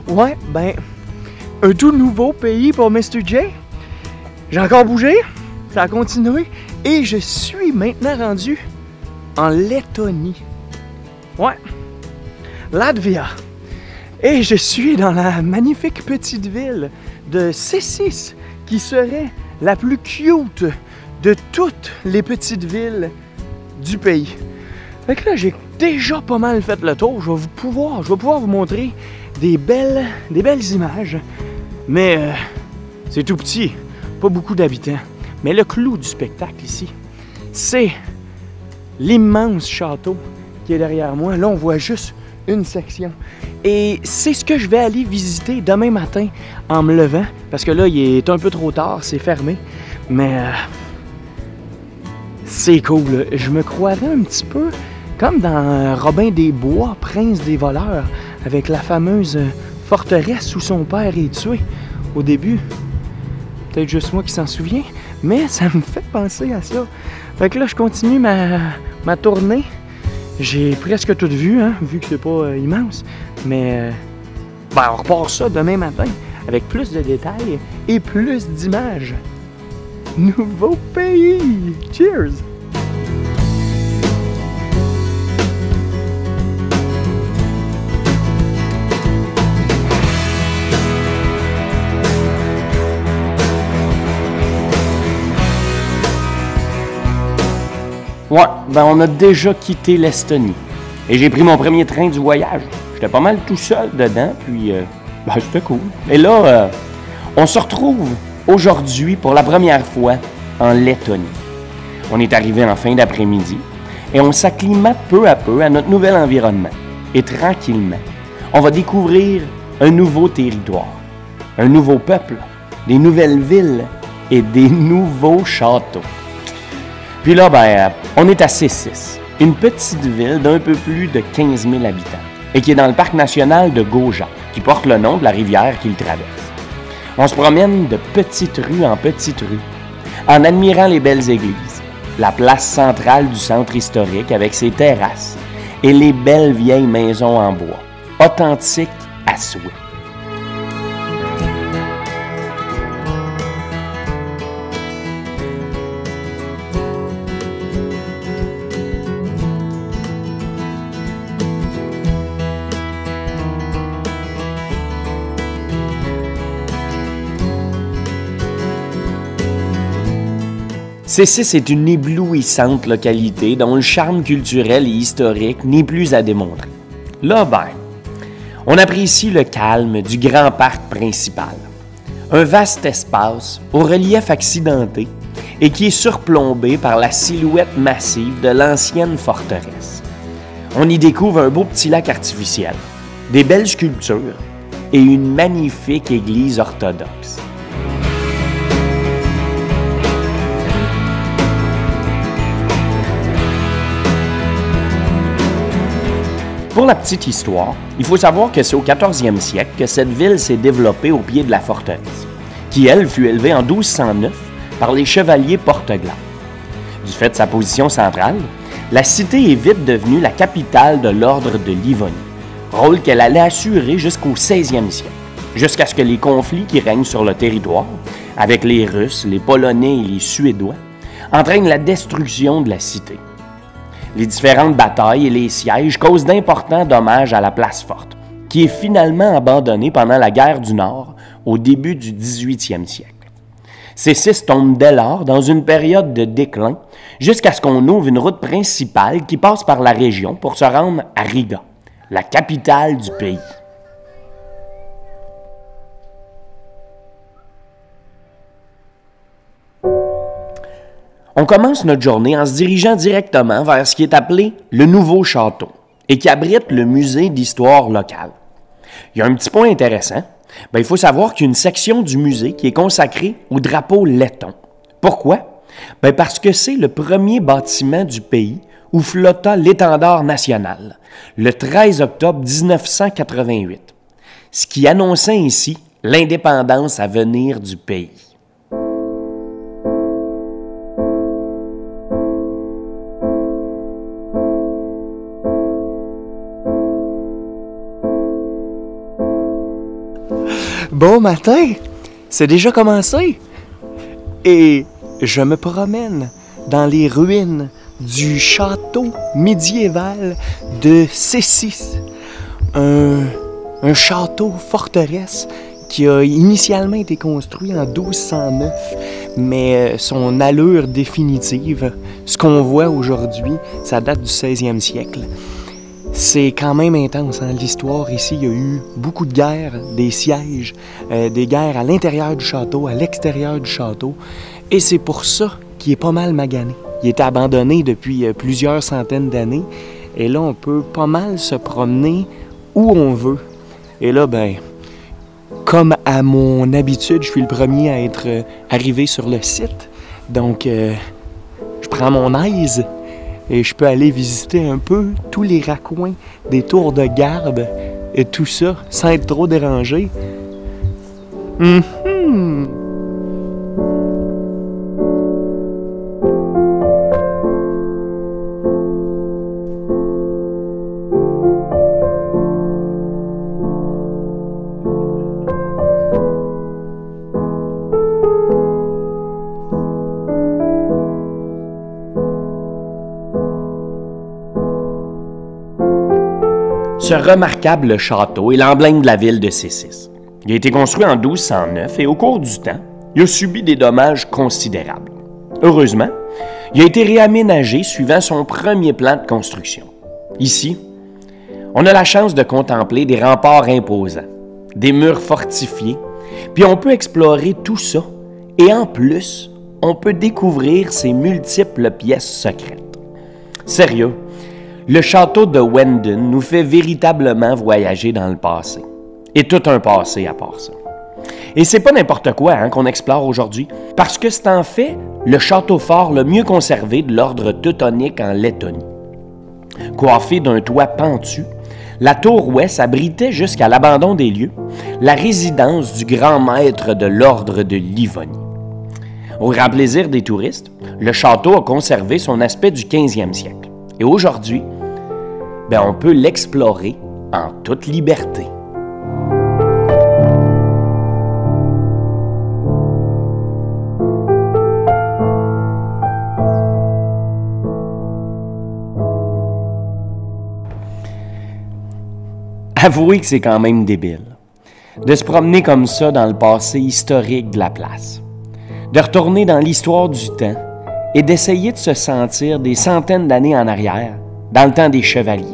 Ouais, ben, un tout nouveau pays pour Mr. J. J'ai encore bougé, ça a continué, et je suis maintenant rendu en Lettonie. Ouais, Latvia. Et je suis dans la magnifique petite ville de Cēsis, qui serait la plus cute de toutes les petites villes du pays. Fait que là, j'ai déjà pas mal fait le tour. Je vais pouvoir vous montrer des belles images. Mais c'est tout petit, pas beaucoup d'habitants. Mais le clou du spectacle ici, c'est l'immense château qui est derrière moi. Là, on voit juste une section. Et c'est ce que je vais aller visiter demain matin en me levant. Parce que là, il est un peu trop tard, c'est fermé. Mais c'est cool. Je me croirais un petit peu comme dans Robin des Bois, Prince des voleurs, avec la fameuse forteresse où son père est tué au début. Peut-être juste moi qui s'en souviens, mais ça me fait penser à ça. Fait que là, je continue ma tournée. J'ai presque tout vu, hein, vu que c'est pas immense. Mais ben, on repart ça demain matin avec plus de détails et plus d'images. Nouveau pays! Cheers! Ouais, ben on a déjà quitté l'Estonie. Et j'ai pris mon premier train du voyage. J'étais pas mal tout seul dedans, puis ben c'était cool. Et là, on se retrouve aujourd'hui pour la première fois en Lettonie. On est arrivé en fin d'après-midi et on s'acclimate peu à peu à notre nouvel environnement. Et tranquillement, on va découvrir un nouveau territoire, un nouveau peuple, des nouvelles villes et des nouveaux châteaux. Puis là, ben, on est à Cēsis, une petite ville d'un peu plus de 15 000 habitants et qui est dans le parc national de Gauja, qui porte le nom de la rivière qui le traverse. On se promène de petite rue en petite rue, en admirant les belles églises, la place centrale du centre historique avec ses terrasses et les belles vieilles maisons en bois, authentiques à souhait. Cēsis est une éblouissante localité dont le charme culturel et historique n'est plus à démontrer. Là, ben, on apprécie le calme du grand parc principal. Un vaste espace au relief accidenté et qui est surplombé par la silhouette massive de l'ancienne forteresse. On y découvre un beau petit lac artificiel, des belles sculptures et une magnifique église orthodoxe. Pour la petite histoire, il faut savoir que c'est au 14e siècle que cette ville s'est développée au pied de la forteresse, qui, elle, fut élevée en 1209 par les chevaliers portugais. Du fait de sa position centrale, la cité est vite devenue la capitale de l'ordre de Livonie, rôle qu'elle allait assurer jusqu'au 16e siècle, jusqu'à ce que les conflits qui règnent sur le territoire, avec les Russes, les Polonais et les Suédois, entraînent la destruction de la cité. Les différentes batailles et les sièges causent d'importants dommages à la place forte, qui est finalement abandonnée pendant la guerre du Nord au début du 18e siècle. Cēsis tombe dès lors dans une période de déclin jusqu'à ce qu'on ouvre une route principale qui passe par la région pour se rendre à Riga, la capitale du pays. On commence notre journée en se dirigeant directement vers ce qui est appelé le Nouveau Château et qui abrite le musée d'histoire locale. Il y a un petit point intéressant. Il faut savoir qu'il y a une section du musée qui est consacrée au drapeau letton. Pourquoi? Parce que c'est le premier bâtiment du pays où flotta l'étendard national, le 13 octobre 1988, ce qui annonçait ainsi l'indépendance à venir du pays. Bon matin! C'est déjà commencé! Et je me promène dans les ruines du château médiéval de Cessis. Un château forteresse qui a initialement été construit en 1209, mais son allure définitive, ce qu'on voit aujourd'hui, ça date du 16e siècle. C'est quand même intense, hein? L'histoire ici, il y a eu beaucoup de guerres, des sièges, des guerres à l'intérieur du château, à l'extérieur du château, et c'est pour ça qu'il est pas mal magané. Il était abandonné depuis plusieurs centaines d'années, et là, on peut pas mal se promener où on veut. Et là, ben, comme à mon habitude, je suis le premier à être arrivé sur le site, donc je prends mon aise et je peux aller visiter un peu tous les raccoins des tours de garde et tout ça, sans être trop dérangé. Ce remarquable château est l'emblème de la ville de Cessis. Il a été construit en 1209 et au cours du temps, il a subi des dommages considérables. Heureusement, il a été réaménagé suivant son premier plan de construction. Ici, on a la chance de contempler des remparts imposants, des murs fortifiés, puis on peut explorer tout ça et en plus, on peut découvrir ses multiples pièces secrètes. Sérieux, le château de Wendon nous fait véritablement voyager dans le passé. Et tout un passé à part ça. Et c'est pas n'importe quoi qu'on explore aujourd'hui, parce que c'est en fait le château fort le mieux conservé de l'ordre teutonique en Lettonie. Coiffé d'un toit pentu, la tour ouest abritait jusqu'à l'abandon des lieux la résidence du grand maître de l'ordre de Livonie. Au grand plaisir des touristes, le château a conservé son aspect du 15e siècle. Et aujourd'hui, ben on peut l'explorer en toute liberté. Avouez que c'est quand même débile de se promener comme ça dans le passé historique de la place, de retourner dans l'histoire du temps et d'essayer de se sentir des centaines d'années en arrière, dans le temps des chevaliers.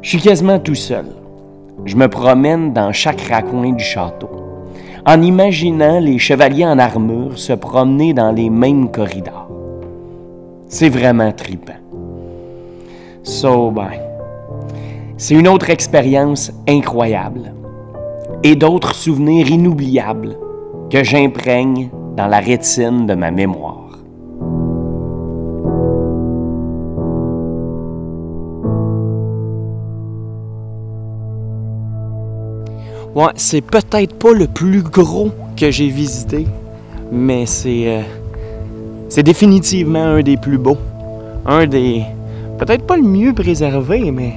Je suis quasiment tout seul. Je me promène dans chaque raccoin du château, en imaginant les chevaliers en armure se promener dans les mêmes corridors. C'est vraiment trippant. C'est une autre expérience incroyable et d'autres souvenirs inoubliables que j'imprègne dans la rétine de ma mémoire. Ouais, c'est peut-être pas le plus gros que j'ai visité, mais c'est définitivement un des plus beaux. Un des... peut-être pas le mieux préservé, mais...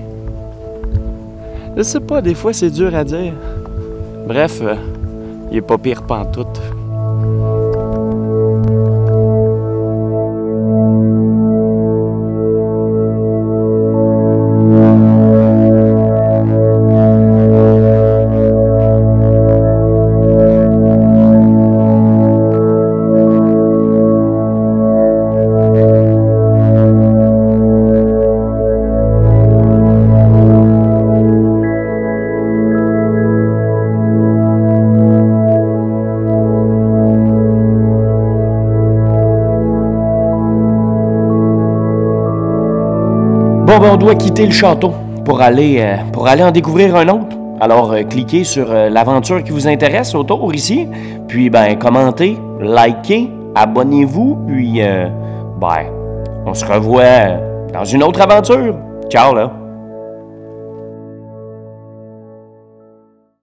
je sais pas, des fois c'est dur à dire. Bref, il est pas pire pantoute. Bon, on doit quitter le château pour aller en découvrir un autre. Alors, cliquez sur l'aventure qui vous intéresse autour ici, puis commentez, likez, abonnez-vous, puis on se revoit dans une autre aventure. Ciao là!